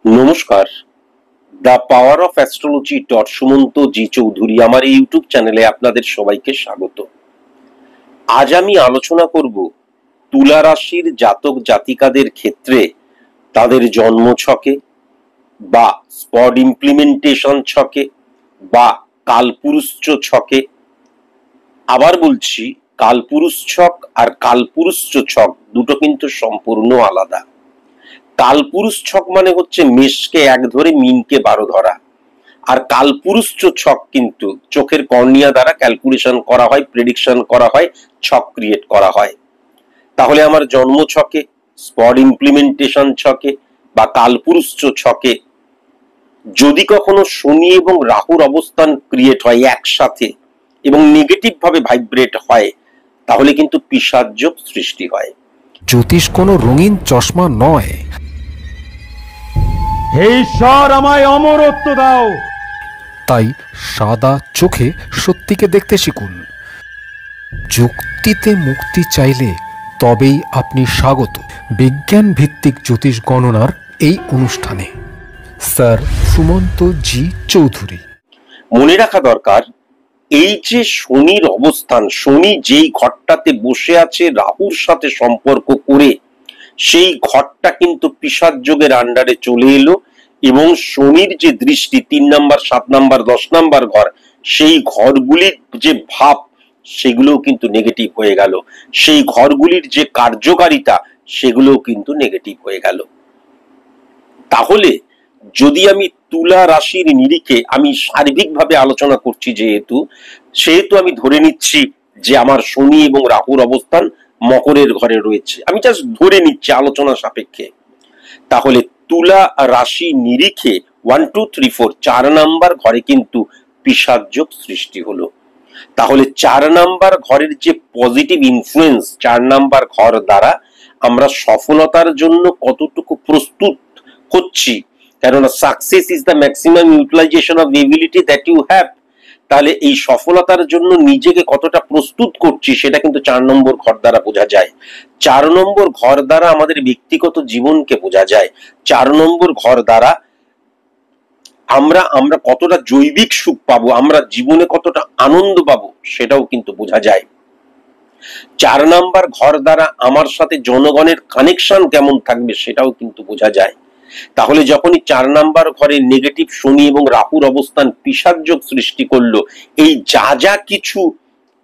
নমস্কার। The power of astrology dot Sumanta G Chowdhury আমার এই ইউটিউব চ্যানেলে আপনাদের সবাইকে স্বাগত। আজ আমি আলোচনা করব তুলা রাশির জাতক জাতিকাদের ক্ষেত্রে তাদের জন্ম ছকে বা স্পট ইমপ্লিমেন্টেশন ছকে বা কালপুরুষ ছকে। আবার বলছি, কালপুরুষ ছক আর কালপুরুষ ছক দুটো কিন্তু সম্পূর্ণ আলাদা। কালপুরুষ ছক মানে হচ্ছে মেষকে 1 ধরে মিনকে 12 ধরা, আর কালপুরুষ ছক কিন্তু চোখের কর্নিয়া দ্বারা ক্যালকুলেশন করা হয়, প্রেডিকশন করা হয়, ছক ক্রিয়েট করা হয়। তাহলে আমার জন্ম ছকে, স্পট ইমপ্লিমেন্টেশন ছকে বা কালপুরুষ ছকে যদি কখনো শনি এবং রাহুর অবস্থান ক্রিয়েট হয় একসাথে এবং নেগেটিভ ভাবে ভাইব্রেট হয়, তাহলে কিন্তু পিশাচ যোগ সৃষ্টি হয়। জ্যোতিষ কোনো রঙিন চশমা নয়। হে ঈশ্বর, আমায় অমরত্ব দাও। তাই সাদা চোখে সত্যিকে দেখতে শিখুন। যুক্তিতে মুক্তি চাইলে তবেই আপনি স্বাগত বিজ্ঞান ভিত্তিক জ্যোতিষ গণনার এই অনুষ্ঠানে। Sir Sumanta G Chowdhury. মনে রাখা দরকার, এই যে শনির অবস্থান, শনি যেই ঘরটাতে বসে আছে রাহুর সাথে সম্পর্ক করে, সেই ঘরটা কিন্তু পিশাচ যোগের আন্ডারে চলে এলো এবং শনির যে দৃষ্টি 3 নাম্বার, 7 নাম্বার, 10 নাম্বার ঘর, সেই ঘরগুলির যে ভাব সেগুলোও কিন্তু নেগেটিভ হয়ে গেল। সেই ঘরগুলির যে কার্যকারিতা সেগুলোও কিন্তু নেগেটিভ হয়ে গেল। তাহলে যদি আমি তুলা রাশির নিরিখে আমি সার্বিকভাবে আলোচনা করছি, সেহেতু আমি ধরে নিচ্ছি যে আমার শনি এবং রাহুর অবস্থান মকরের ঘরে রয়েছে, আমি জাস্ট ধরে নিচ্ছি আলোচনা সাপেক্ষে। তাহলে তুলা রাশি নিরিখে 1 2 3 4 4 নাম্বার ঘরে কিন্তু পিশাচ যোগ সৃষ্টি হলো। তাহলে 4 নাম্বার ঘরের যে পজিটিভ ইনফ্লুয়েন্স, 4 নাম্বার ঘর দ্বারা আমরা সফলতার জন্য কতটুকু প্রস্তুত হচ্ছি, কেননা success is the maximum utilisation of ability that you have. তাহলে এই সফলতার জন্য নিজেকে কতটা প্রস্তুত করছি সেটা কিন্তু 4 নম্বর ঘর দ্বারা বোঝা যায়। 4 নম্বর ঘর দ্বারা আমাদের ব্যক্তিগত জীবনকে বোঝা যায়। 4 নম্বর ঘর দ্বারা আমরা কতটা জৈবিক সুখ পাবো, আমরা জীবনে কতটা আনন্দ পাবো সেটাও কিন্তু বোঝা যায়। 4 নাম্বার ঘর দ্বারা আমার সাথে জনগণের কানেকশন কেমন থাকবে সেটাও কিন্তু বোঝা যায়। তাহলে যখনই 4 নাম্বার ঘরে নেগেটিভ শনি এবং রাহুর অবস্থান পিশাচ যোগ সৃষ্টি করলো, এই যা যা কিছু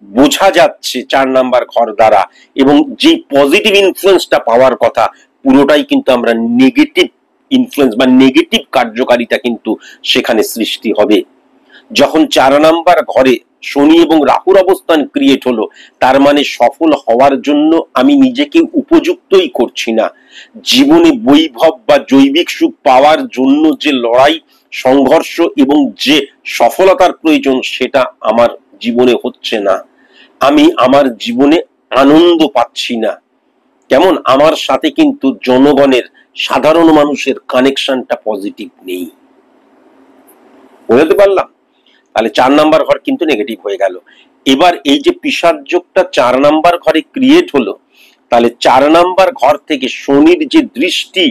বোঝা যাচ্ছে 4 নাম্বার ঘর দ্বারা এবং যে পজিটিভ ইনফ্লুয়েন্সটা পাওয়ার কথা, পুরোটাই কিন্তু আমরা নেগেটিভ ইনফ্লুয়েন্স বা নেগেটিভ কার্যকারিতা কিন্তু সেখানে সৃষ্টি হবে। যখন 4 নাম্বার ঘরে শনি এবং রাহুর অবস্থান ক্রিয়েট হলো, তার মানে সফল হওয়ার জন্য আমি নিজেকে উপযুক্তই করছি না। জীবনে বৈভব বা জৈবিক সুখ পাওয়ার জন্য যে লড়াই, সংঘর্ষ এবং যে সফলতার প্রয়োজন সেটা আমার জীবনে হচ্ছে না। আমি আমার জীবনে আনন্দ পাচ্ছি না। কেমন আমার সাথে কিন্তু জনগণের, সাধারণ মানুষের কানেকশনটা পজিটিভ নেই। বুঝতে পারলাম? তাহলে 4 নাম্বার ঘর কিন্তু নেগেটিভ হয়ে গেল। এবার এই যে পিশাচ যোগটা 4 নাম্বার ঘরে ক্রিয়েট হলো, তাহলে 4 নাম্বার ঘর থেকে শনির যে দৃষ্টি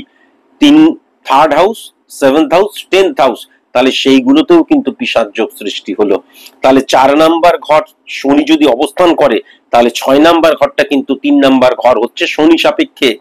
3rd house, 7th house, 10th house, তাহলে সেইগুলোতেও কিন্তু পিশাচ যোগ সৃষ্টি হলো। তাহলে 4 নাম্বার ঘর শনি যদি অবস্থান করে, তাহলে 6 নাম্বার ঘরটা কিন্তু 3 নাম্বার ঘর হচ্ছে শনি সাপেক্ষে।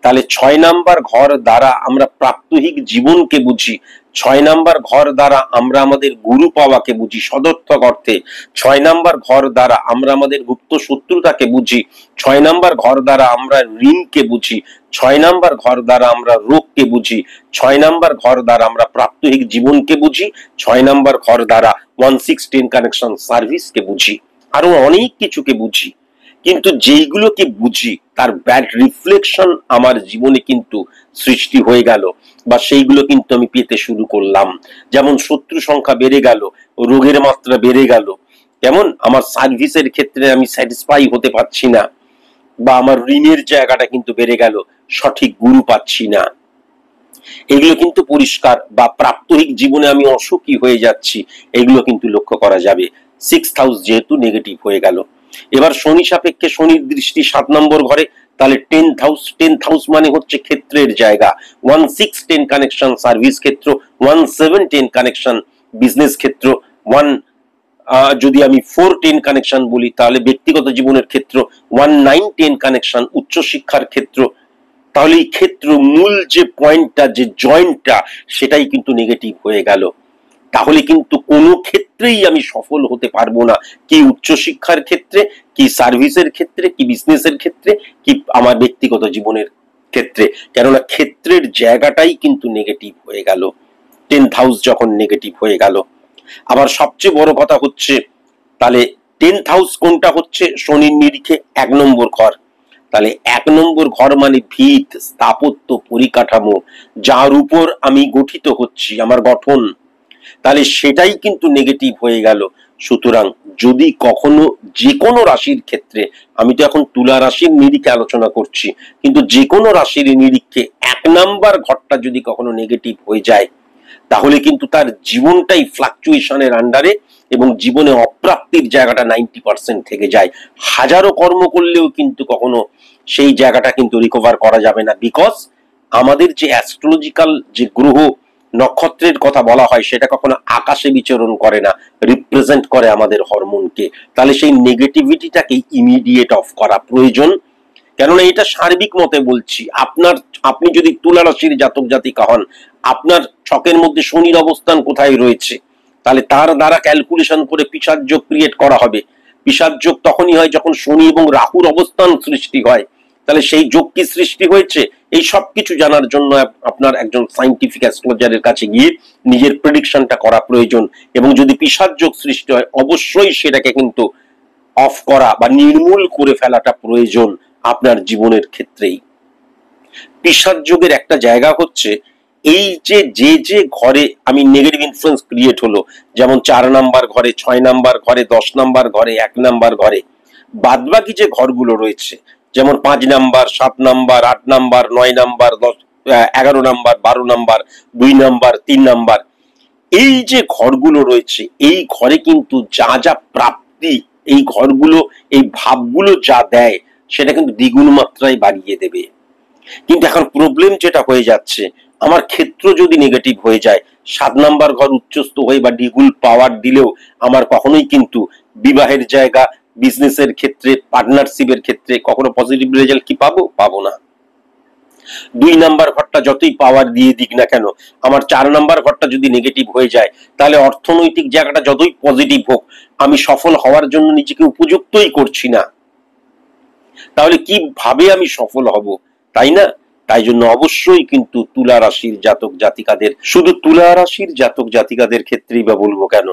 তাহলে 6 নাম্বার ঘর দ্বারা আমরা প্রাত্যহিক জীবনকে বুঝি। 6 নাম্বার ঘর দ্বারা আমরা আমাদের গুরু পাওয়াকে বুঝি সদর্থক অর্থে। 6 নাম্বার ঘর দ্বারা আমরা আমাদের গুপ্ত শত্রুতাকে বুঝি। 6 নাম্বার ঘর দ্বারা আমরা ঋণকে বুঝি। 6 নাম্বার ঘর দ্বারা আমরা রোগকে বুঝি। 6 নাম্বার ঘর দ্বারা আমরা প্রাত্যহিক জীবনকে বুঝি। 6 নাম্বার ঘর দ্বারা 1610 কানেকশন সার্ভিসকে বুঝি, আরো অনেক কিছুকে বুঝি। কিন্তু যেইগুলোকে বুঝি তার ব্যাড রিফ্লেকশন আমার জীবনে কিন্তু সৃষ্টি হয়ে গেল বা সেইগুলো কিন্তু আমি পেতে শুরু করলাম। যেমন শত্রু সংখ্যা বেড়ে গেল, রোগের মাত্রা বেড়ে গেল, যেমন আমার সার্ভিসের ক্ষেত্রে আমি স্যাটিসফাই হতে পারছি না, বা আমার ঋণের জায়গাটা কিন্তু বেড়ে গেল, সঠিক গুরু পাচ্ছি না। এগুলো কিন্তু পরিষ্কার, বা প্রাত্যহিক জীবনে আমি অসুখী হয়ে যাচ্ছি, এগুলো কিন্তু লক্ষ্য করা যাবে। 6th হাউস যেহেতু নেগেটিভ হয়ে গেল। এবার শনি সাপেক্ষে শনির দৃষ্টি 7 নম্বর ঘরে, তাহলে 10th হাউস মানে হচ্ছে ক্ষেত্রের জায়গা। 1-6-10 কানেকশন সার্ভিস ক্ষেত্র, 1-7-10 কানেকশন বিজনেস ক্ষেত্র, যদি আমি 4-10 কানেকশন বলি তাহলে ব্যক্তিগত জীবনের ক্ষেত্র, 1-9-10 কানেকশন উচ্চশিক্ষার ক্ষেত্র। তাহলে এই ক্ষেত্র মূল যে পয়েন্টটা, যে জয়েন্টটা, সেটাই কিন্তু নেগেটিভ হয়ে গেল। তাহলে কিন্তু কোনো ক্ষেত্রেই আমি সফল হতে পারবো না, কি উচ্চশিক্ষার ক্ষেত্রে, কি সার্ভিসের ক্ষেত্রে, কি বিজনেসের ক্ষেত্রে, কি আমার ব্যক্তিগত জীবনের ক্ষেত্রে। কেননা ক্ষেত্রের জায়গাটাই কিন্তু নেগেটিভ হয়ে গেল, 10th হাউস যখন নেগেটিভ হয়ে গেল। আবার সবচেয়ে বড় কথা হচ্ছে, তাহলে 10th হাউস কোনটা হচ্ছে? শনির নিরিখে 1 নম্বর ঘর। তাহলে 1 নম্বর ঘর মানে ভিত, স্থাপত্য, পরিকাঠামো, যার উপর আমি গঠিত হচ্ছি, আমার গঠন, তাহলে সেটাই কিন্তু নেগেটিভ হয়ে গেল। সুতরাং যদি কখনো যে কোনো রাশির ক্ষেত্রে, আমি তো এখন তুলা রাশির নিরিখে আলোচনা করছি, কিন্তু যে কোনো রাশির নিরিখে 1 নাম্বার ঘরটা যদি কখনো নেগেটিভ হয়ে যায়, তাহলে কিন্তু তার জীবনটাই ফ্লাকচুয়েশনের আন্ডারে, এবং জীবনে অপ্রাপ্তির জায়গাটা 90% থেকে যায়। হাজারো কর্ম করলেও কিন্তু কখনো সেই জায়গাটা কিন্তু রিকভার করা যাবে না। বিকজ আমাদের যে অ্যাস্ট্রোলজিক্যাল যে গ্রহ নক্ষত্রের কথা বলা হয়, সেটা কখনো আকাশে বিচরণ করে না, রিপ্রেজেন্ট করে আমাদের হরমোনকে। তাহলে সেই নেগেটিভিটিটাকে ইমিডিয়েট অফ করা প্রয়োজন। কেননা এটা সার্বিক মতে বলছি, আপনি যদি তুলা রাশির জাতক জাতিকা হন, আপনার ছকের মধ্যে শনির অবস্থান কোথায় রয়েছে, তাহলে তার দ্বারা ক্যালকুলেশন করে পিশাচ যোগ ক্রিয়েট করা হবে। পিশাচ যোগ তখনই হয় যখন শনি এবং রাহুর অবস্থান সৃষ্টি হয়। তাহলে সেই যোগ কি সৃষ্টি হয়েছে, এই সব কিছু জানার জন্য আপনার একজন সায়েন্টিফিক অ্যাস্ট্রোলজারের কাছে গিয়ে নিজের প্রেডিকশনটা করা প্রয়োজন। এবং যদি পিশাচ যোগ সৃষ্টি হয়, অবশ্যই সেটাকে কিন্তু অফ করা বা নির্মূল করে ফেলাটা প্রয়োজন আপনার জীবনের ক্ষেত্রেই। পিশাচ যোগের একটা জায়গা হচ্ছে এই যে ঘরে আমি নেগেটিভ ইনফ্লুয়েন্স ক্রিয়েট হলো, যেমন 4 নাম্বার ঘরে, 6 নাম্বার ঘরে, 10 নাম্বার ঘরে, 1 নাম্বার ঘরে, বাদবাকি যে ঘরগুলো রয়েছে, যেমন 5 number, 7 number, 8 number, 9 number, 11 number, 12 number, 2 number, 3 number, এই যে ঘরগুলো রয়েছে, এই ঘরে কিন্তু যা যা প্রাপ্তি, এই ঘরগুলো, এই ভাবগুলো যা দেয়, সেটা কিন্তু দ্বিগুণ মাত্রায় বাড়িয়ে দেবে। কিন্তু এখন প্রবলেম যেটা হয়ে যাচ্ছে, আমার ক্ষেত্র যদি নেগেটিভ হয়ে যায়, 7 নাম্বার ঘর উচ্চস্থ হয়ে বা দ্বিগুণ পাওয়ার দিলেও আমার কখনোই কিন্তু বিবাহের জায়গা, বিজনেসের ক্ষেত্রে, পার্টনারশিপের ক্ষেত্রে কখনো পজিটিভ রেজাল্ট কি পাবো না। 2 নাম্বার ঘরটা যতই পাওয়ার দিয়ে দিক না কেন, আমার 4 নাম্বার ঘরটা যদি নেগেটিভ হয়ে যায়, তাহলে অর্থনৈতিক জায়গাটা যতই পজিটিভ হোক, আমি সফল হওয়ার জন্য নিজেকে উপযুক্তই করছি না। তাহলে কিভাবে আমি সফল হব, তাই না? তাই জন্য অবশ্যই কিন্তু তুলা রাশির জাতক জাতিকাদের, শুধু তুলা রাশির জাতক জাতিকাদের ক্ষেত্রেই বা বলবো কেন,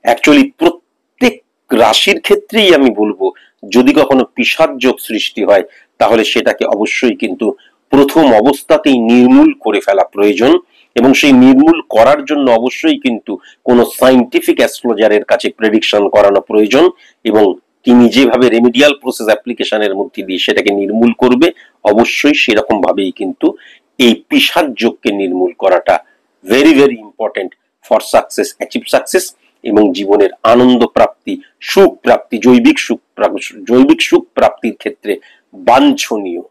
অ্যাকচুয়ালি প্রত্যেক রাশির ক্ষেত্রেই আমি বলবো, যদি কখনো পিশাচ যোগ সৃষ্টি হয়, তাহলে সেটাকে অবশ্যই কিন্তু প্রথম অবস্থাতেই নির্মূল করে ফেলা প্রয়োজন। এবং সেই নির্মূল করার জন্য অবশ্যই কিন্তু কোনো সায়েন্টিফিক অ্যাস্ট্রোলজারের কাছে প্রেডিকশন করানো প্রয়োজন, এবং তিনি যেভাবে রেমিডিয়াল প্রসেস অ্যাপ্লিকেশনের মধ্যে দিয়ে সেটাকে নির্মূল করবে, অবশ্যই সেরকম ভাবেই কিন্তু এই পিশাচ যোগকে নির্মূল করাটা very very important for success, achieve success, এবং জীবনের আনন্দ প্রাপ্তি, সুখ প্রাপ্তি, জৈবিক সুখ প্রাপ্তির ক্ষেত্রে বাঞ্ছনীয়।